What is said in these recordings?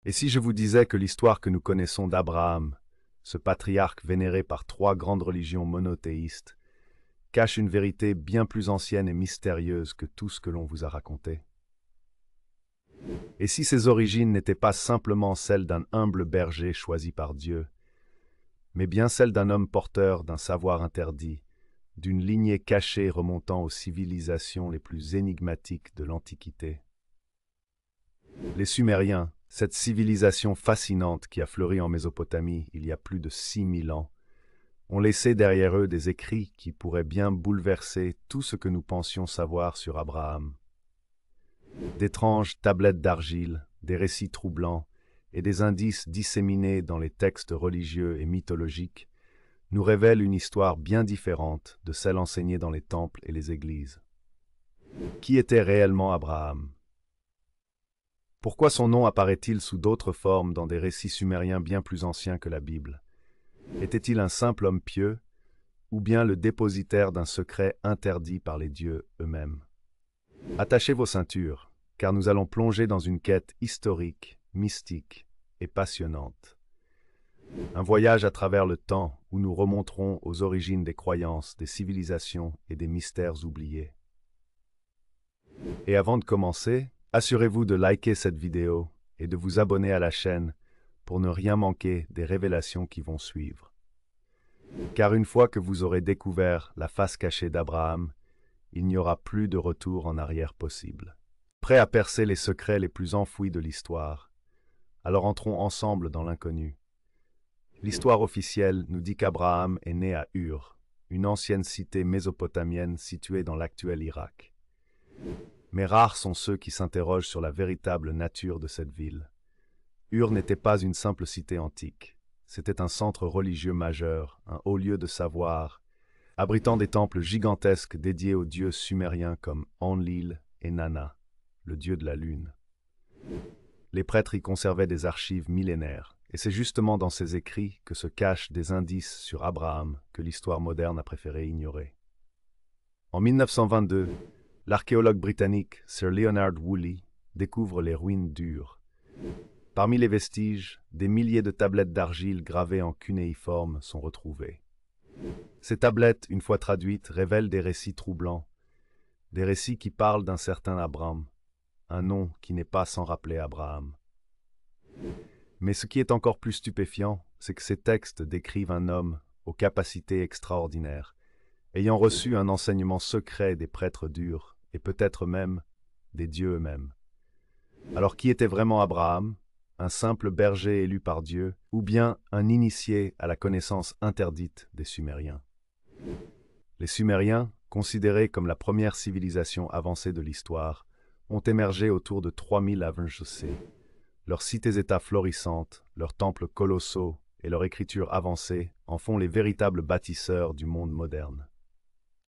Et si je vous disais que l'histoire que nous connaissons d'Abraham, ce patriarche vénéré par trois grandes religions monothéistes, cache une vérité bien plus ancienne et mystérieuse que tout ce que l'on vous a raconté? Et si ses origines n'étaient pas simplement celles d'un humble berger choisi par Dieu, mais bien celles d'un homme porteur d'un savoir interdit, d'une lignée cachée remontant aux civilisations les plus énigmatiques de l'Antiquité? Les Sumériens, cette civilisation fascinante qui a fleuri en Mésopotamie il y a plus de 6000 ans, ont laissé derrière eux des écrits qui pourraient bien bouleverser tout ce que nous pensions savoir sur Abraham. D'étranges tablettes d'argile, des récits troublants et des indices disséminés dans les textes religieux et mythologiques nous révèlent une histoire bien différente de celle enseignée dans les temples et les églises. Qui était réellement Abraham? Pourquoi son nom apparaît-il sous d'autres formes dans des récits sumériens bien plus anciens que la Bible? Était-il un simple homme pieux, ou bien le dépositaire d'un secret interdit par les dieux eux-mêmes? Attachez vos ceintures, car nous allons plonger dans une quête historique, mystique et passionnante. Un voyage à travers le temps où nous remonterons aux origines des croyances, des civilisations et des mystères oubliés. Et avant de commencer, assurez-vous de liker cette vidéo et de vous abonner à la chaîne pour ne rien manquer des révélations qui vont suivre. Car une fois que vous aurez découvert la face cachée d'Abraham, il n'y aura plus de retour en arrière possible. Prêt à percer les secrets les plus enfouis de l'histoire, alors entrons ensemble dans l'inconnu. L'histoire officielle nous dit qu'Abraham est né à Ur, une ancienne cité mésopotamienne située dans l'actuel Irak. Mais rares sont ceux qui s'interrogent sur la véritable nature de cette ville. Ur n'était pas une simple cité antique. C'était un centre religieux majeur, un haut lieu de savoir, abritant des temples gigantesques dédiés aux dieux sumériens comme Enlil et Nana, le dieu de la lune. Les prêtres y conservaient des archives millénaires, et c'est justement dans ces écrits que se cachent des indices sur Abraham que l'histoire moderne a préféré ignorer. En 1922, l'archéologue britannique Sir Leonard Woolley découvre les ruines d'Ur. Parmi les vestiges, des milliers de tablettes d'argile gravées en cunéiforme sont retrouvées. Ces tablettes, une fois traduites, révèlent des récits troublants, des récits qui parlent d'un certain Abram, un nom qui n'est pas sans rappeler Abraham. Mais ce qui est encore plus stupéfiant, c'est que ces textes décrivent un homme aux capacités extraordinaires, ayant reçu un enseignement secret des prêtres d'Ur, et peut-être même des dieux eux-mêmes. Alors qui était vraiment Abraham? Un simple berger élu par Dieu, ou bien un initié à la connaissance interdite des Sumériens? Les Sumériens, considérés comme la première civilisation avancée de l'histoire, ont émergé autour de 3000 avant J.C. Leurs cités-États florissantes, leurs temples colossaux et leur écriture avancée en font les véritables bâtisseurs du monde moderne.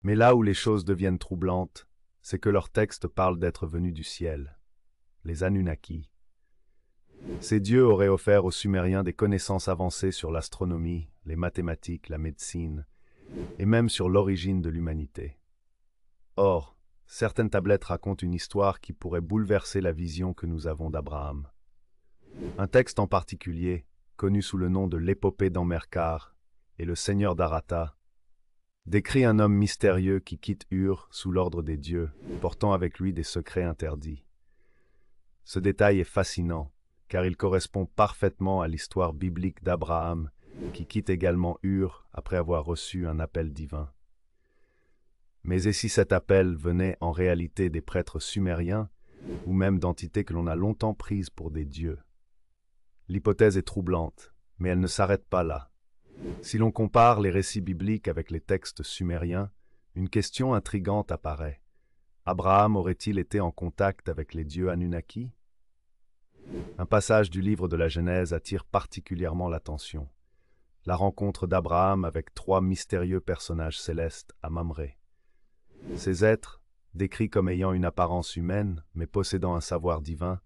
Mais là où les choses deviennent troublantes, c'est que leurs textes parlent d'être venus du ciel, les Anunnaki. Ces dieux auraient offert aux Sumériens des connaissances avancées sur l'astronomie, les mathématiques, la médecine, et même sur l'origine de l'humanité. Or, certaines tablettes racontent une histoire qui pourrait bouleverser la vision que nous avons d'Abraham. Un texte en particulier, connu sous le nom de l'épopée d'Ammerkar et le Seigneur d'Arata, décrit un homme mystérieux qui quitte Ur sous l'ordre des dieux, portant avec lui des secrets interdits. Ce détail est fascinant, car il correspond parfaitement à l'histoire biblique d'Abraham, qui quitte également Ur après avoir reçu un appel divin. Mais et si cet appel venait en réalité des prêtres sumériens, ou même d'entités que l'on a longtemps prises pour des dieux? L'hypothèse est troublante, mais elle ne s'arrête pas là. Si l'on compare les récits bibliques avec les textes sumériens, une question intrigante apparaît. Abraham aurait-il été en contact avec les dieux Anunnaki? Un passage du livre de la Genèse attire particulièrement l'attention. La rencontre d'Abraham avec trois mystérieux personnages célestes à Mamré. Ces êtres, décrits comme ayant une apparence humaine, mais possédant un savoir divin,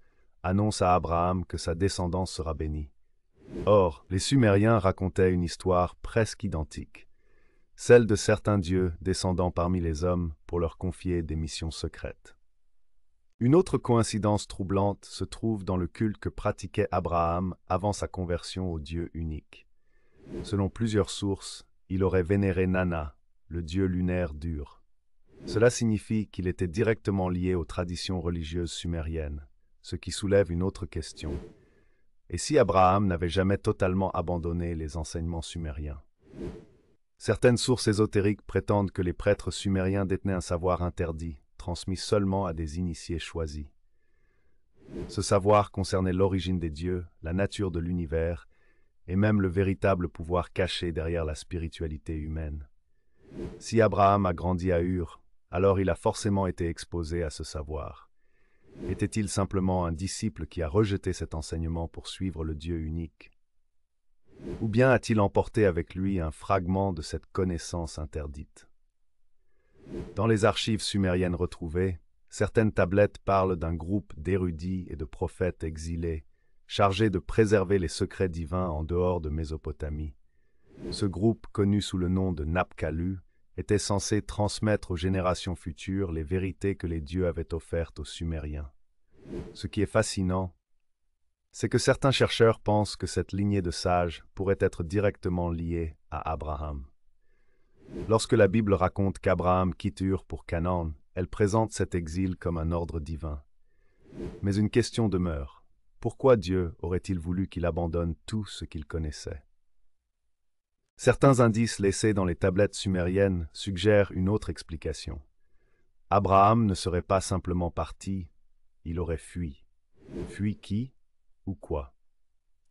annoncent à Abraham que sa descendance sera bénie. Or, les Sumériens racontaient une histoire presque identique, celle de certains dieux descendant parmi les hommes pour leur confier des missions secrètes. Une autre coïncidence troublante se trouve dans le culte que pratiquait Abraham avant sa conversion au Dieu unique. Selon plusieurs sources, il aurait vénéré Nana, le dieu lunaire dur. Cela signifie qu'il était directement lié aux traditions religieuses sumériennes, ce qui soulève une autre question. Et si Abraham n'avait jamais totalement abandonné les enseignements sumériens? Certaines sources ésotériques prétendent que les prêtres sumériens détenaient un savoir interdit, transmis seulement à des initiés choisis. Ce savoir concernait l'origine des dieux, la nature de l'univers, et même le véritable pouvoir caché derrière la spiritualité humaine. Si Abraham a grandi à Ur, alors il a forcément été exposé à ce savoir. Était-il simplement un disciple qui a rejeté cet enseignement pour suivre le Dieu unique? Ou bien a-t-il emporté avec lui un fragment de cette connaissance interdite? Dans les archives sumériennes retrouvées, certaines tablettes parlent d'un groupe d'érudits et de prophètes exilés, chargés de préserver les secrets divins en dehors de Mésopotamie. Ce groupe, connu sous le nom de Napkalu, était censé transmettre aux générations futures les vérités que les dieux avaient offertes aux Sumériens. Ce qui est fascinant, c'est que certains chercheurs pensent que cette lignée de sages pourrait être directement liée à Abraham. Lorsque la Bible raconte qu'Abraham quitte Ur pour Canaan, elle présente cet exil comme un ordre divin. Mais une question demeure. Pourquoi Dieu aurait-il voulu qu'il abandonne tout ce qu'il connaissait? Certains indices laissés dans les tablettes sumériennes suggèrent une autre explication. Abraham ne serait pas simplement parti, il aurait fui. Fui qui ou quoi?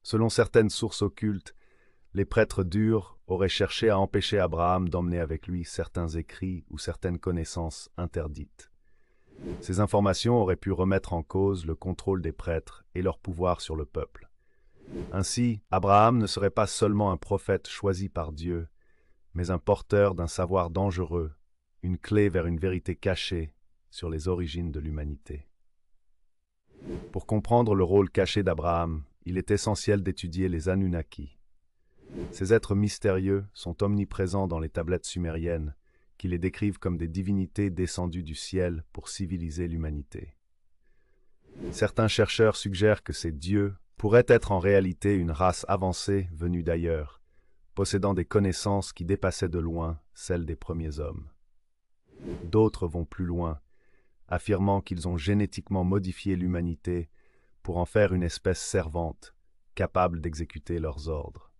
Selon certaines sources occultes, les prêtres durs auraient cherché à empêcher Abraham d'emmener avec lui certains écrits ou certaines connaissances interdites. Ces informations auraient pu remettre en cause le contrôle des prêtres et leur pouvoir sur le peuple. Ainsi, Abraham ne serait pas seulement un prophète choisi par Dieu, mais un porteur d'un savoir dangereux, une clé vers une vérité cachée sur les origines de l'humanité. Pour comprendre le rôle caché d'Abraham, il est essentiel d'étudier les Anunnaki. Ces êtres mystérieux sont omniprésents dans les tablettes sumériennes, qui les décrivent comme des divinités descendues du ciel pour civiliser l'humanité. Certains chercheurs suggèrent que ces dieux pourraient être en réalité une race avancée venue d'ailleurs, possédant des connaissances qui dépassaient de loin celles des premiers hommes. D'autres vont plus loin, affirmant qu'ils ont génétiquement modifié l'humanité pour en faire une espèce servante, capable d'exécuter leurs ordres.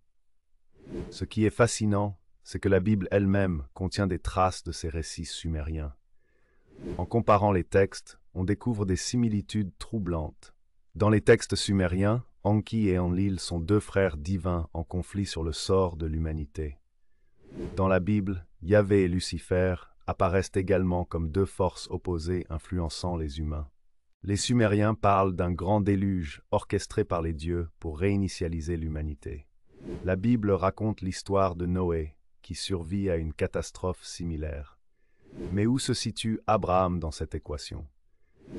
Ce qui est fascinant, c'est que la Bible elle-même contient des traces de ces récits sumériens. En comparant les textes, on découvre des similitudes troublantes. Dans les textes sumériens, Enki et Enlil sont deux frères divins en conflit sur le sort de l'humanité. Dans la Bible, Yahvé et Lucifer apparaissent également comme deux forces opposées influençant les humains. Les Sumériens parlent d'un grand déluge orchestré par les dieux pour réinitialiser l'humanité. La Bible raconte l'histoire de Noé, qui survit à une catastrophe similaire. Mais où se situe Abraham dans cette équation?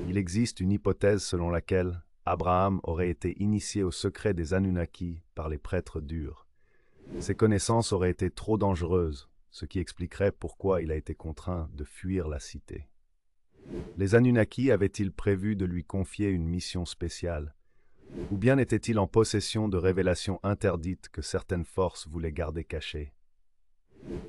Il existe une hypothèse selon laquelle Abraham aurait été initié au secret des Anunnaki par les prêtres durs. Ses connaissances auraient été trop dangereuses, ce qui expliquerait pourquoi il a été contraint de fuir la cité. Les Anunnaki avaient-ils prévu de lui confier une mission spéciale? Ou bien était-il en possession de révélations interdites que certaines forces voulaient garder cachées?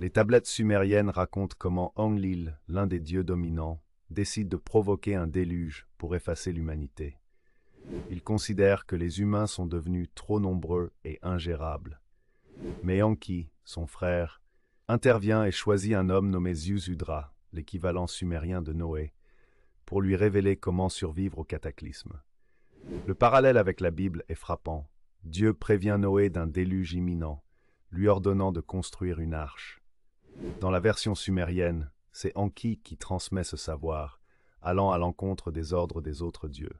Les tablettes sumériennes racontent comment Enlil, l'un des dieux dominants, décide de provoquer un déluge pour effacer l'humanité. Il considère que les humains sont devenus trop nombreux et ingérables. Mais Enki, son frère, intervient et choisit un homme nommé Ziusudra, l'équivalent sumérien de Noé, pour lui révéler comment survivre au cataclysme. Le parallèle avec la Bible est frappant. Dieu prévient Noé d'un déluge imminent, lui ordonnant de construire une arche. Dans la version sumérienne, c'est Enki qui transmet ce savoir, allant à l'encontre des ordres des autres dieux.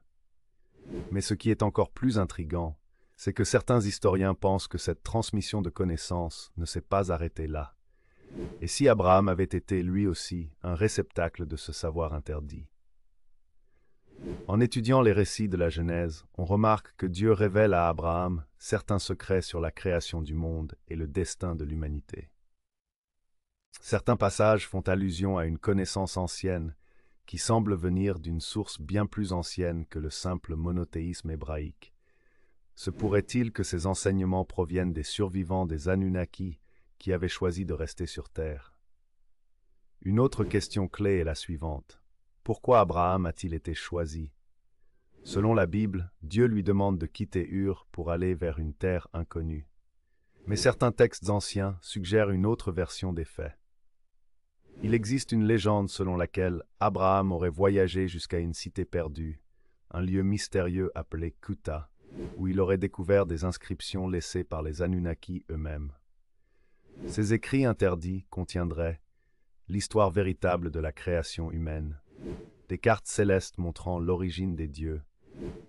Mais ce qui est encore plus intrigant, c'est que certains historiens pensent que cette transmission de connaissances ne s'est pas arrêtée là. Et si Abraham avait été lui aussi un réceptacle de ce savoir interdit? En étudiant les récits de la Genèse, on remarque que Dieu révèle à Abraham certains secrets sur la création du monde et le destin de l'humanité. Certains passages font allusion à une connaissance ancienne qui semble venir d'une source bien plus ancienne que le simple monothéisme hébraïque. Se pourrait-il que ces enseignements proviennent des survivants des Anunnaki qui avaient choisi de rester sur Terre? Une autre question clé est la suivante. Pourquoi Abraham a-t-il été choisi? Selon la Bible, Dieu lui demande de quitter Ur pour aller vers une terre inconnue. Mais certains textes anciens suggèrent une autre version des faits. Il existe une légende selon laquelle Abraham aurait voyagé jusqu'à une cité perdue, un lieu mystérieux appelé Kuta, où il aurait découvert des inscriptions laissées par les Anunnaki eux-mêmes. Ces écrits interdits contiendraient l'histoire véritable de la création humaine, des cartes célestes montrant l'origine des dieux,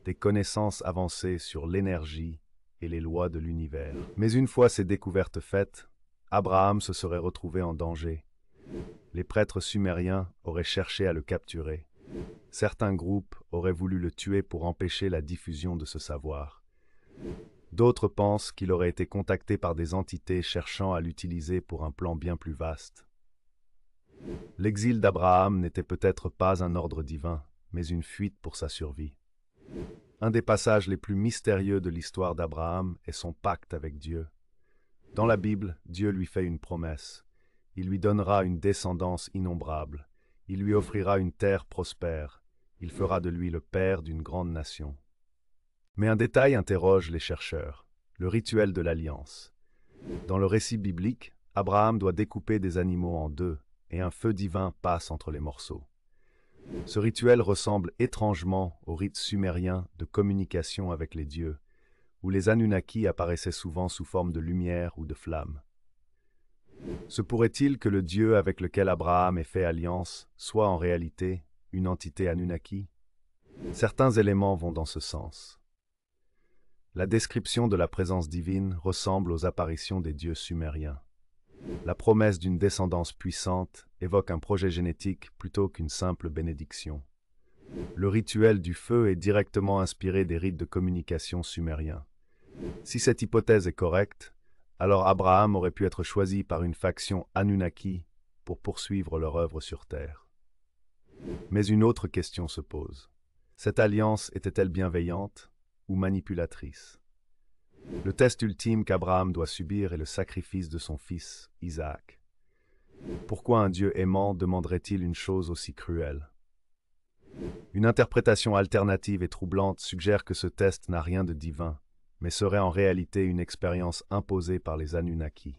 des connaissances avancées sur l'énergie et les lois de l'univers. Mais une fois ces découvertes faites, Abraham se serait retrouvé en danger. Les prêtres sumériens auraient cherché à le capturer. Certains groupes auraient voulu le tuer pour empêcher la diffusion de ce savoir. D'autres pensent qu'il aurait été contacté par des entités cherchant à l'utiliser pour un plan bien plus vaste. L'exil d'Abraham n'était peut-être pas un ordre divin, mais une fuite pour sa survie. Un des passages les plus mystérieux de l'histoire d'Abraham est son pacte avec Dieu. Dans la Bible, Dieu lui fait une promesse. Il lui donnera une descendance innombrable. Il lui offrira une terre prospère. Il fera de lui le père d'une grande nation. Mais un détail interroge les chercheurs, le rituel de l'alliance. Dans le récit biblique, Abraham doit découper des animaux en deux, et un feu divin passe entre les morceaux. Ce rituel ressemble étrangement au rite sumérien de communication avec les dieux, où les Anunnaki apparaissaient souvent sous forme de lumière ou de flamme. Se pourrait-il que le Dieu avec lequel Abraham ait fait alliance soit en réalité une entité Anunnaki? Certains éléments vont dans ce sens. La description de la présence divine ressemble aux apparitions des dieux sumériens. La promesse d'une descendance puissante évoque un projet génétique plutôt qu'une simple bénédiction. Le rituel du feu est directement inspiré des rites de communication sumériens. Si cette hypothèse est correcte, alors Abraham aurait pu être choisi par une faction Anunnaki pour poursuivre leur œuvre sur Terre. Mais une autre question se pose. Cette alliance était-elle bienveillante ou manipulatrice? Le test ultime qu'Abraham doit subir est le sacrifice de son fils, Isaac. Pourquoi un Dieu aimant demanderait-il une chose aussi cruelle? Une interprétation alternative et troublante suggère que ce test n'a rien de divin, mais serait en réalité une expérience imposée par les Anunnaki.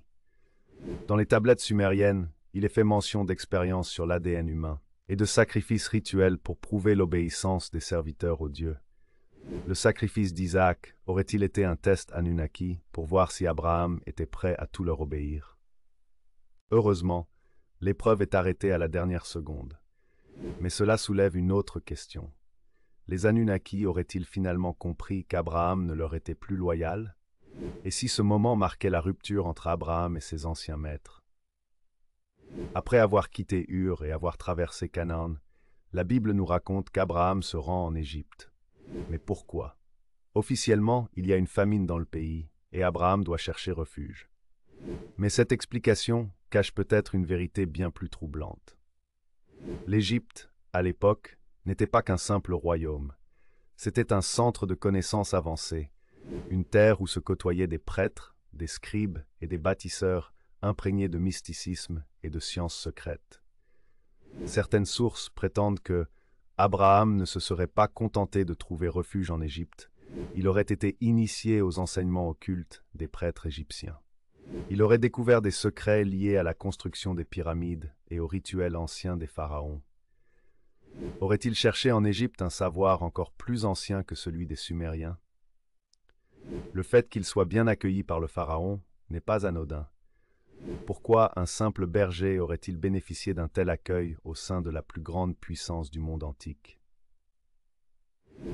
Dans les tablettes sumériennes, il est fait mention d'expériences sur l'ADN humain et de sacrifices rituels pour prouver l'obéissance des serviteurs aux dieux. Le sacrifice d'Isaac aurait-il été un test Anunnaki pour voir si Abraham était prêt à tout leur obéir? Heureusement, l'épreuve est arrêtée à la dernière seconde. Mais cela soulève une autre question. Les Anunnaki auraient-ils finalement compris qu'Abraham ne leur était plus loyal? Et si ce moment marquait la rupture entre Abraham et ses anciens maîtres? Après avoir quitté Ur et avoir traversé Canaan, la Bible nous raconte qu'Abraham se rend en Égypte. Mais pourquoi? Officiellement, il y a une famine dans le pays, et Abraham doit chercher refuge. Mais cette explication cache peut-être une vérité bien plus troublante. L'Égypte, à l'époque, n'était pas qu'un simple royaume. C'était un centre de connaissances avancées, une terre où se côtoyaient des prêtres, des scribes et des bâtisseurs imprégnés de mysticisme et de sciences secrètes. Certaines sources prétendent que Abraham ne se serait pas contenté de trouver refuge en Égypte, il aurait été initié aux enseignements occultes des prêtres égyptiens. Il aurait découvert des secrets liés à la construction des pyramides et aux rituels anciens des pharaons. Aurait-il cherché en Égypte un savoir encore plus ancien que celui des Sumériens? Le fait qu'il soit bien accueilli par le pharaon n'est pas anodin. Pourquoi un simple berger aurait-il bénéficié d'un tel accueil au sein de la plus grande puissance du monde antique?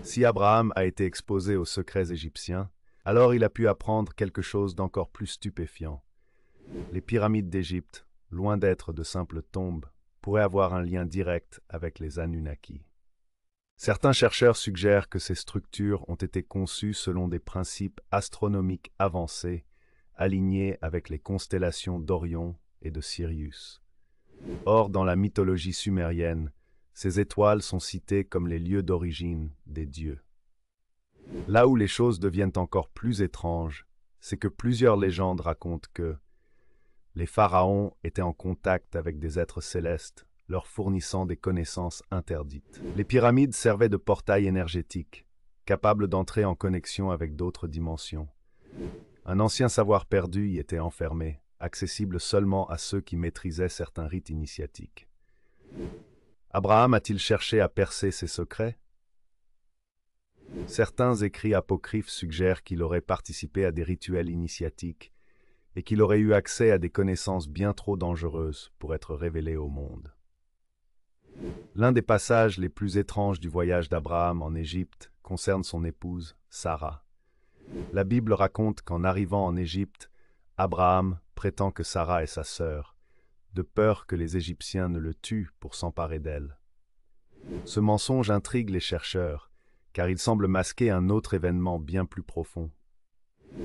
Si Abraham a été exposé aux secrets égyptiens, alors il a pu apprendre quelque chose d'encore plus stupéfiant. Les pyramides d'Égypte, loin d'être de simples tombes, pourraient avoir un lien direct avec les Anunnaki. Certains chercheurs suggèrent que ces structures ont été conçues selon des principes astronomiques avancés, alignés avec les constellations d'Orion et de Sirius. Or, dans la mythologie sumérienne, Ces étoiles sont citées comme les lieux d'origine des dieux. Là où les choses deviennent encore plus étranges, c'est que plusieurs légendes racontent que les pharaons étaient en contact avec des êtres célestes, leur fournissant des connaissances interdites. Les pyramides servaient de portails énergétiques, capables d'entrer en connexion avec d'autres dimensions. Un ancien savoir perdu y était enfermé, accessible seulement à ceux qui maîtrisaient certains rites initiatiques. Abraham a-t-il cherché à percer ces secrets? Certains écrits apocryphes suggèrent qu'il aurait participé à des rituels initiatiques et qu'il aurait eu accès à des connaissances bien trop dangereuses pour être révélées au monde. L'un des passages les plus étranges du voyage d'Abraham en Égypte concerne son épouse, Sarah. La Bible raconte qu'en arrivant en Égypte, Abraham prétend que Sarah est sa sœur, de peur que les Égyptiens ne le tuent pour s'emparer d'elle. Ce mensonge intrigue les chercheurs, car il semble masquer un autre événement bien plus profond.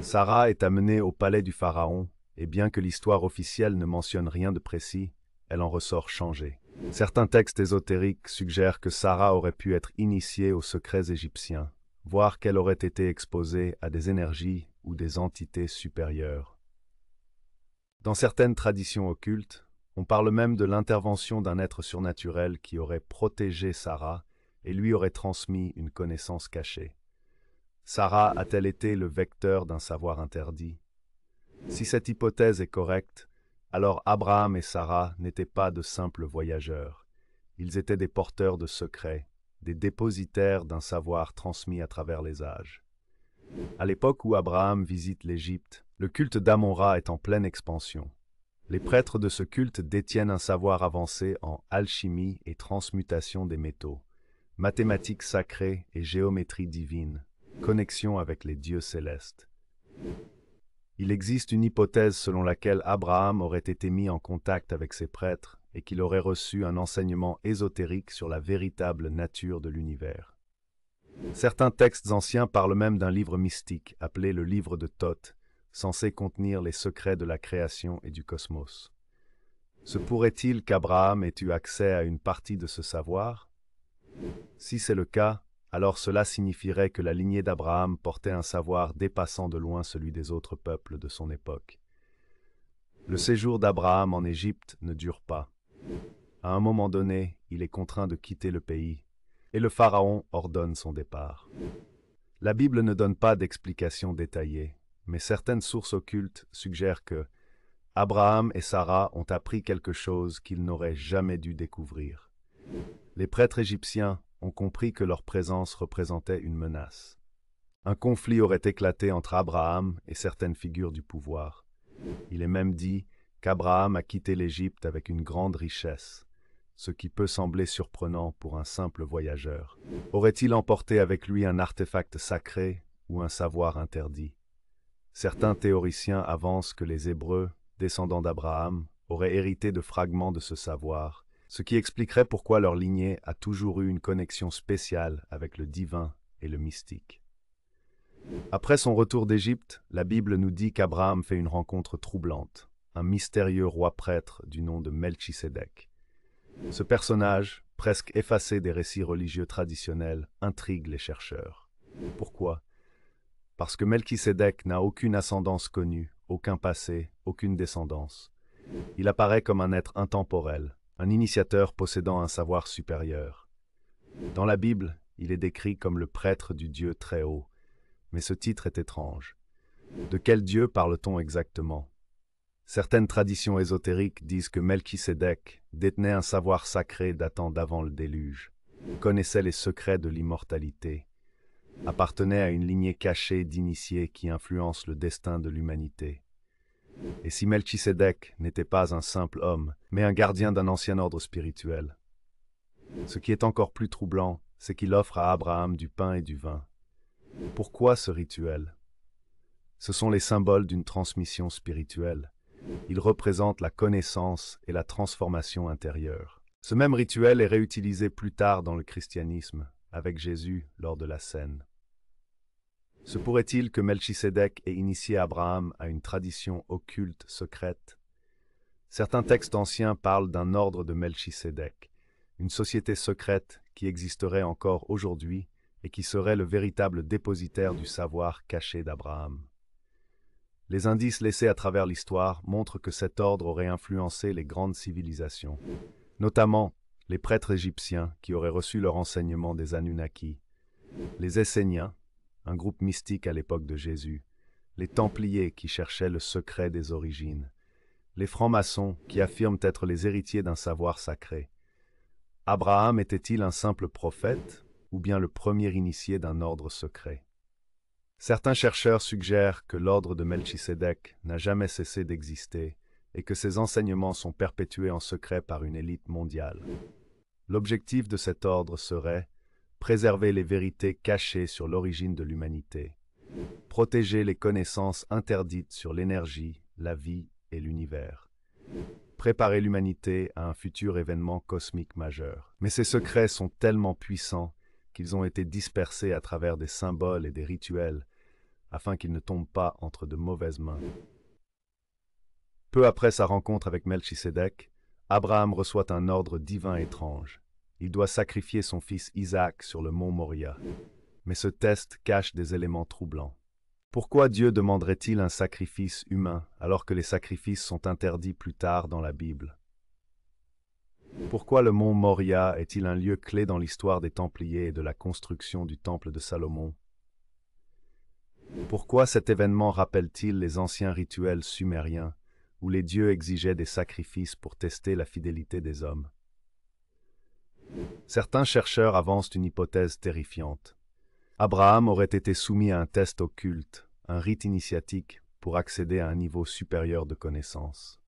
Sarah est amenée au palais du Pharaon, et bien que l'histoire officielle ne mentionne rien de précis, elle en ressort changée. Certains textes ésotériques suggèrent que Sarah aurait pu être initiée aux secrets égyptiens, voire qu'elle aurait été exposée à des énergies ou des entités supérieures. Dans certaines traditions occultes, on parle même de l'intervention d'un être surnaturel qui aurait protégé Sarah et lui aurait transmis une connaissance cachée. Sarah a-t-elle été le vecteur d'un savoir interdit? Si cette hypothèse est correcte, alors Abraham et Sarah n'étaient pas de simples voyageurs. Ils étaient des porteurs de secrets, des dépositaires d'un savoir transmis à travers les âges. À l'époque où Abraham visite l'Égypte, le culte d'Amon-Ra est en pleine expansion. Les prêtres de ce culte détiennent un savoir avancé en alchimie et transmutation des métaux, mathématiques sacrées et géométrie divine, connexion avec les dieux célestes. Il existe une hypothèse selon laquelle Abraham aurait été mis en contact avec ces prêtres et qu'il aurait reçu un enseignement ésotérique sur la véritable nature de l'univers. Certains textes anciens parlent même d'un livre mystique appelé le livre de Thoth, censé contenir les secrets de la création et du cosmos. Se pourrait-il qu'Abraham ait eu accès à une partie de ce savoir? Si c'est le cas, alors cela signifierait que la lignée d'Abraham portait un savoir dépassant de loin celui des autres peuples de son époque. Le séjour d'Abraham en Égypte ne dure pas. À un moment donné, il est contraint de quitter le pays, et le Pharaon ordonne son départ. La Bible ne donne pas d'explication détaillée, mais certaines sources occultes suggèrent que Abraham et Sarah ont appris quelque chose qu'ils n'auraient jamais dû découvrir. Les prêtres égyptiens ont compris que leur présence représentait une menace. Un conflit aurait éclaté entre Abraham et certaines figures du pouvoir. Il est même dit qu'Abraham a quitté l'Égypte avec une grande richesse, ce qui peut sembler surprenant pour un simple voyageur. Aurait-il emporté avec lui un artefact sacré ou un savoir interdit? Certains théoriciens avancent que les Hébreux, descendants d'Abraham, auraient hérité de fragments de ce savoir, ce qui expliquerait pourquoi leur lignée a toujours eu une connexion spéciale avec le divin et le mystique. Après son retour d'Égypte, la Bible nous dit qu'Abraham fait une rencontre troublante, un mystérieux roi prêtre du nom de Melchisédek. Ce personnage, presque effacé des récits religieux traditionnels, intrigue les chercheurs. Pourquoi? Parce que Melchisédek n'a aucune ascendance connue, aucun passé, aucune descendance. Il apparaît comme un être intemporel, un initiateur possédant un savoir supérieur. Dans la Bible, il est décrit comme le prêtre du Dieu très haut, mais ce titre est étrange. De quel Dieu parle-t-on exactement? Certaines traditions ésotériques disent que Melchisédek détenait un savoir sacré datant d'avant le déluge, connaissait les secrets de l'immortalité, appartenait à une lignée cachée d'initiés qui influencent le destin de l'humanité. Et si Melchisédek n'était pas un simple homme, mais un gardien d'un ancien ordre spirituel? Ce qui est encore plus troublant, c'est qu'il offre à Abraham du pain et du vin. Pourquoi ce rituel? Ce sont les symboles d'une transmission spirituelle. Ils représentent la connaissance et la transformation intérieure. Ce même rituel est réutilisé plus tard dans le christianisme, avec Jésus lors de la Cène. Se pourrait-il que Melchisédek ait initié Abraham à une tradition occulte secrète? Certains textes anciens parlent d'un ordre de Melchisédek, une société secrète qui existerait encore aujourd'hui et qui serait le véritable dépositaire du savoir caché d'Abraham. Les indices laissés à travers l'histoire montrent que cet ordre aurait influencé les grandes civilisations, notamment les prêtres égyptiens qui auraient reçu leur enseignement des Anunnaki, les Esséniens, un groupe mystique à l'époque de Jésus, les Templiers qui cherchaient le secret des origines, les francs-maçons qui affirment être les héritiers d'un savoir sacré. Abraham était-il un simple prophète ou bien le premier initié d'un ordre secret? Certains chercheurs suggèrent que l'ordre de Melchisédek n'a jamais cessé d'exister et que ses enseignements sont perpétués en secret par une élite mondiale. L'objectif de cet ordre serait préserver les vérités cachées sur l'origine de l'humanité, protéger les connaissances interdites sur l'énergie, la vie et l'univers, préparer l'humanité à un futur événement cosmique majeur. Mais ces secrets sont tellement puissants qu'ils ont été dispersés à travers des symboles et des rituels afin qu'ils ne tombent pas entre de mauvaises mains. Peu après sa rencontre avec Melchisédek, Abraham reçoit un ordre divin étrange. Il doit sacrifier son fils Isaac sur le mont Moria. Mais ce test cache des éléments troublants. Pourquoi Dieu demanderait-il un sacrifice humain alors que les sacrifices sont interdits plus tard dans la Bible? Pourquoi le mont Moria est-il un lieu clé dans l'histoire des Templiers et de la construction du temple de Salomon? Pourquoi cet événement rappelle-t-il les anciens rituels sumériens où les dieux exigeaient des sacrifices pour tester la fidélité des hommes? Certains chercheurs avancent une hypothèse terrifiante. Abraham aurait été soumis à un test occulte, un rite initiatique pour accéder à un niveau supérieur de connaissance.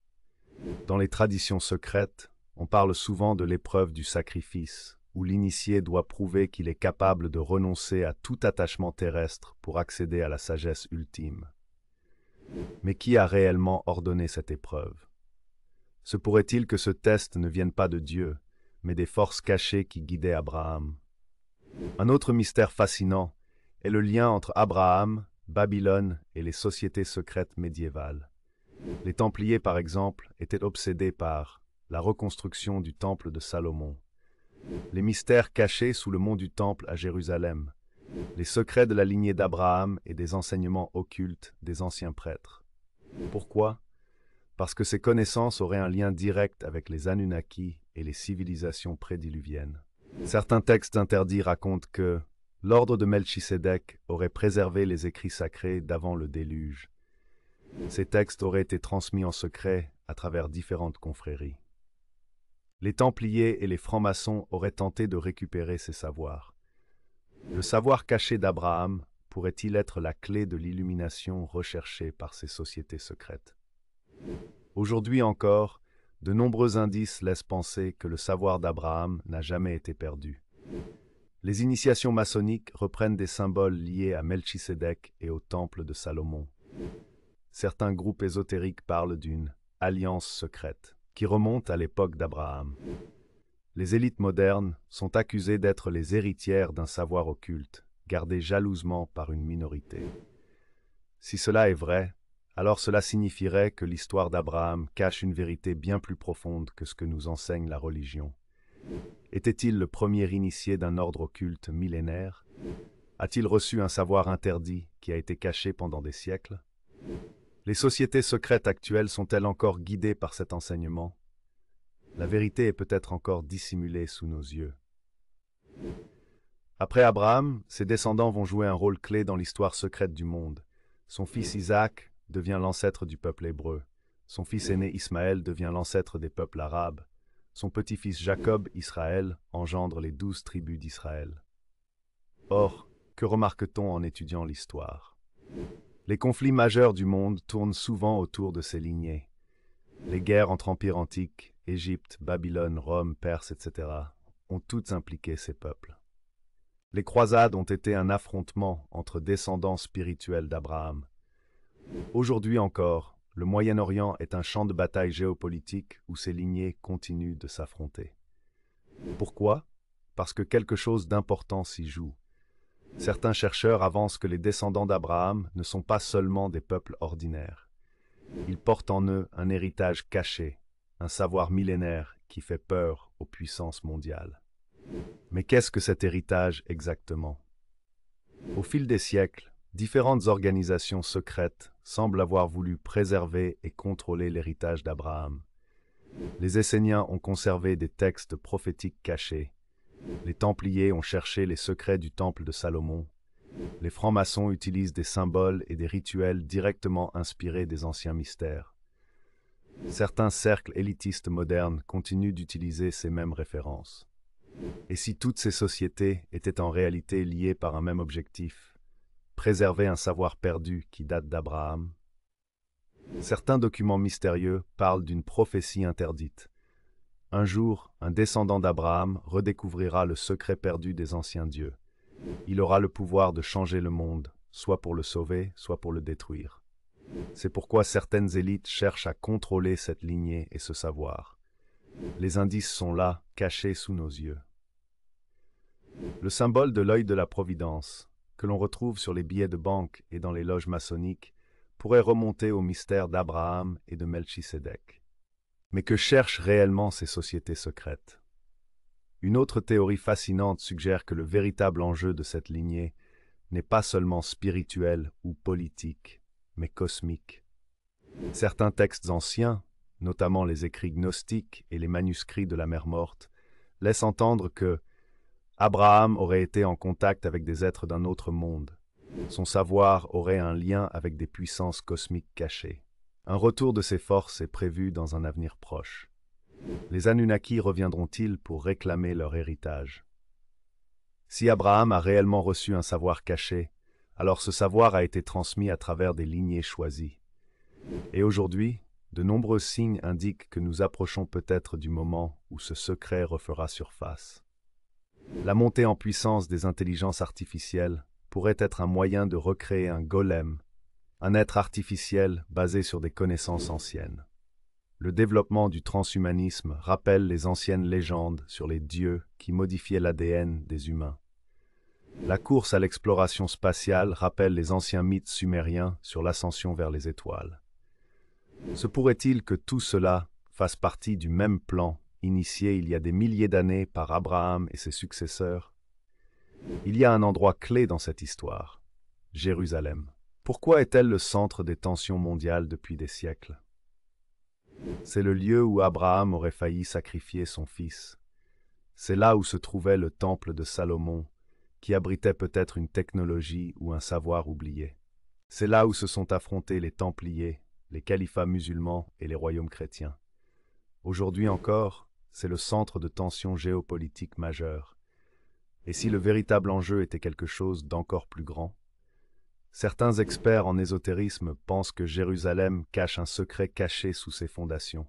Dans les traditions secrètes, on parle souvent de l'épreuve du sacrifice, où l'initié doit prouver qu'il est capable de renoncer à tout attachement terrestre pour accéder à la sagesse ultime. Mais qui a réellement ordonné cette épreuve? Se pourrait-il que ce test ne vienne pas de Dieu, mais des forces cachées qui guidaient Abraham? Un autre mystère fascinant est le lien entre Abraham, Babylone et les sociétés secrètes médiévales. Les Templiers, par exemple, étaient obsédés par la reconstruction du temple de Salomon, les mystères cachés sous le mont du Temple à Jérusalem, les secrets de la lignée d'Abraham et des enseignements occultes des anciens prêtres. Pourquoi? Parce que ces connaissances auraient un lien direct avec les Anunnaki et les civilisations prédiluviennes. Certains textes interdits racontent que l'ordre de Melchisédek aurait préservé les écrits sacrés d'avant le déluge. Ces textes auraient été transmis en secret à travers différentes confréries. Les Templiers et les francs-maçons auraient tenté de récupérer ces savoirs. Le savoir caché d'Abraham pourrait-il être la clé de l'illumination recherchée par ces sociétés secrètes? Aujourd'hui encore, de nombreux indices laissent penser que le savoir d'Abraham n'a jamais été perdu. Les initiations maçonniques reprennent des symboles liés à Melchisédek et au temple de Salomon. Certains groupes ésotériques parlent d'une alliance secrète qui remonte à l'époque d'Abraham. Les élites modernes sont accusées d'être les héritières d'un savoir occulte, gardé jalousement par une minorité. Si cela est vrai, alors cela signifierait que l'histoire d'Abraham cache une vérité bien plus profonde que ce que nous enseigne la religion. Était-il le premier initié d'un ordre occulte millénaire? A-t-il reçu un savoir interdit qui a été caché pendant des siècles? Les sociétés secrètes actuelles sont-elles encore guidées par cet enseignement? La vérité est peut-être encore dissimulée sous nos yeux. Après Abraham, ses descendants vont jouer un rôle clé dans l'histoire secrète du monde. Son fils Isaac devient l'ancêtre du peuple hébreu. Son fils aîné Ismaël devient l'ancêtre des peuples arabes. Son petit-fils Jacob, Israël, engendre les 12 tribus d'Israël. Or, que remarque-t-on en étudiant l'histoire? Les conflits majeurs du monde tournent souvent autour de ces lignées. Les guerres entre empires antiques, Égypte, Babylone, Rome, Perse, etc., ont toutes impliqué ces peuples. Les croisades ont été un affrontement entre descendants spirituels d'Abraham. Aujourd'hui encore, le Moyen-Orient est un champ de bataille géopolitique où ces lignées continuent de s'affronter. Pourquoi? Parce que quelque chose d'important s'y joue. Certains chercheurs avancent que les descendants d'Abraham ne sont pas seulement des peuples ordinaires. Ils portent en eux un héritage caché, un savoir millénaire qui fait peur aux puissances mondiales. Mais qu'est-ce que cet héritage exactement? Au fil des siècles, différentes organisations secrètes semblent avoir voulu préserver et contrôler l'héritage d'Abraham. Les Esséniens ont conservé des textes prophétiques cachés. Les Templiers ont cherché les secrets du temple de Salomon. Les francs-maçons utilisent des symboles et des rituels directement inspirés des anciens mystères. Certains cercles élitistes modernes continuent d'utiliser ces mêmes références. Et si toutes ces sociétés étaient en réalité liées par un même objectif, préserver un savoir perdu qui date d'Abraham? Certains documents mystérieux parlent d'une prophétie interdite. Un jour, un descendant d'Abraham redécouvrira le secret perdu des anciens dieux. Il aura le pouvoir de changer le monde, soit pour le sauver, soit pour le détruire. C'est pourquoi certaines élites cherchent à contrôler cette lignée et ce savoir. Les indices sont là, cachés sous nos yeux. Le symbole de l'œil de la Providence, que l'on retrouve sur les billets de banque et dans les loges maçonniques, pourrait remonter au mystère d'Abraham et de Melchisédek. Mais que cherchent réellement ces sociétés secrètes? Une autre théorie fascinante suggère que le véritable enjeu de cette lignée n'est pas seulement spirituel ou politique, mais cosmique. Certains textes anciens, notamment les écrits gnostiques et les manuscrits de la mer Morte, laissent entendre que Abraham aurait été en contact avec des êtres d'un autre monde. Son savoir aurait un lien avec des puissances cosmiques cachées. Un retour de ces forces est prévu dans un avenir proche. Les Anunnaki reviendront-ils pour réclamer leur héritage? Si Abraham a réellement reçu un savoir caché, alors ce savoir a été transmis à travers des lignées choisies. Et aujourd'hui, de nombreux signes indiquent que nous approchons peut-être du moment où ce secret refera surface. La montée en puissance des intelligences artificielles pourrait être un moyen de recréer un golem, un être artificiel basé sur des connaissances anciennes. Le développement du transhumanisme rappelle les anciennes légendes sur les dieux qui modifiaient l'ADN des humains. La course à l'exploration spatiale rappelle les anciens mythes sumériens sur l'ascension vers les étoiles. Se pourrait-il que tout cela fasse partie du même plan initié il y a des milliers d'années par Abraham et ses successeurs? Il y a un endroit clé dans cette histoire, Jérusalem. Pourquoi est-elle le centre des tensions mondiales depuis des siècles? C'est le lieu où Abraham aurait failli sacrifier son fils. C'est là où se trouvait le temple de Salomon, qui abritait peut-être une technologie ou un savoir oublié. C'est là où se sont affrontés les Templiers, les califats musulmans et les royaumes chrétiens. Aujourd'hui encore, c'est le centre de tensions géopolitiques majeures. Et si le véritable enjeu était quelque chose d'encore plus grand? Certains experts en ésotérisme pensent que Jérusalem cache un secret caché sous ses fondations.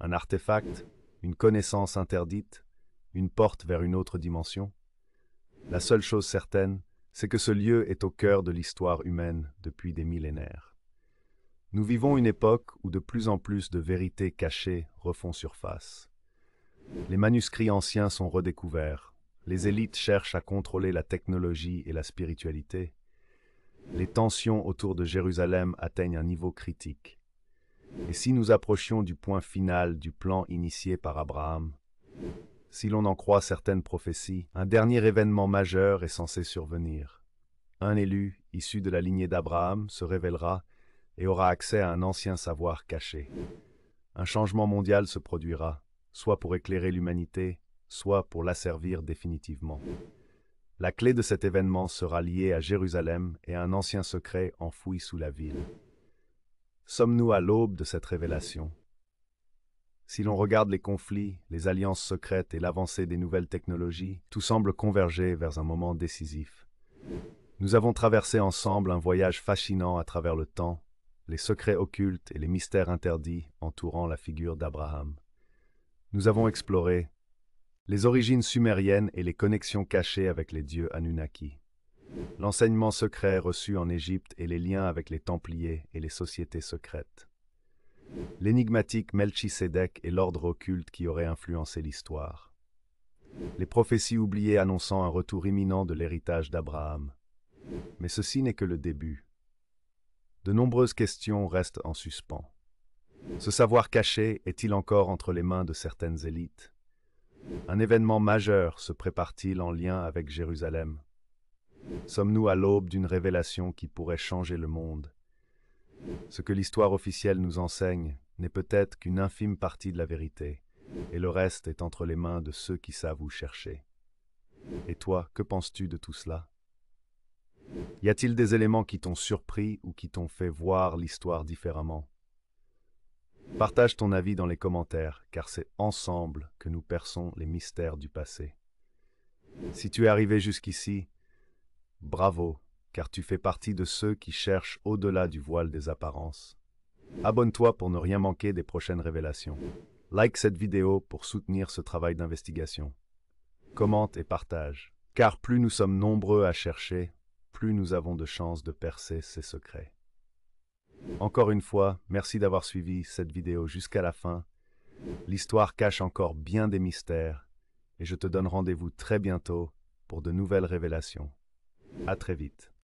Un artefact, une connaissance interdite, une porte vers une autre dimension. La seule chose certaine, c'est que ce lieu est au cœur de l'histoire humaine depuis des millénaires. Nous vivons une époque où de plus en plus de vérités cachées refont surface. Les manuscrits anciens sont redécouverts. Les élites cherchent à contrôler la technologie et la spiritualité. Les tensions autour de Jérusalem atteignent un niveau critique. Et si nous approchions du point final du plan initié par Abraham, si l'on en croit certaines prophéties, un dernier événement majeur est censé survenir. Un élu, issu de la lignée d'Abraham, se révélera et aura accès à un ancien savoir caché. Un changement mondial se produira, soit pour éclairer l'humanité, soit pour l'asservir définitivement. La clé de cet événement sera liée à Jérusalem et à un ancien secret enfoui sous la ville. Sommes-nous à l'aube de cette révélation? Si l'on regarde les conflits, les alliances secrètes et l'avancée des nouvelles technologies, tout semble converger vers un moment décisif. Nous avons traversé ensemble un voyage fascinant à travers le temps, les secrets occultes et les mystères interdits entourant la figure d'Abraham. Nous avons exploré les origines sumériennes et les connexions cachées avec les dieux Anunnaki, l'enseignement secret reçu en Égypte et les liens avec les Templiers et les sociétés secrètes, l'énigmatique Melchisédek et l'ordre occulte qui aurait influencé l'histoire, les prophéties oubliées annonçant un retour imminent de l'héritage d'Abraham. Mais ceci n'est que le début. De nombreuses questions restent en suspens. Ce savoir caché est-il encore entre les mains de certaines élites? Un événement majeur se prépare-t-il en lien avec Jérusalem? Sommes-nous à l'aube d'une révélation qui pourrait changer le monde? Ce que l'histoire officielle nous enseigne n'est peut-être qu'une infime partie de la vérité, et le reste est entre les mains de ceux qui savent où chercher. Et toi, que penses-tu de tout cela? Y a-t-il des éléments qui t'ont surpris ou qui t'ont fait voir l'histoire différemment? Partage ton avis dans les commentaires, car c'est ensemble que nous perçons les mystères du passé. Si tu es arrivé jusqu'ici, bravo, car tu fais partie de ceux qui cherchent au-delà du voile des apparences. Abonne-toi pour ne rien manquer des prochaines révélations. Like cette vidéo pour soutenir ce travail d'investigation. Commente et partage, car plus nous sommes nombreux à chercher, plus nous avons de chances de percer ces secrets. Encore une fois, merci d'avoir suivi cette vidéo jusqu'à la fin. L'histoire cache encore bien des mystères, et je te donne rendez-vous très bientôt pour de nouvelles révélations. À très vite.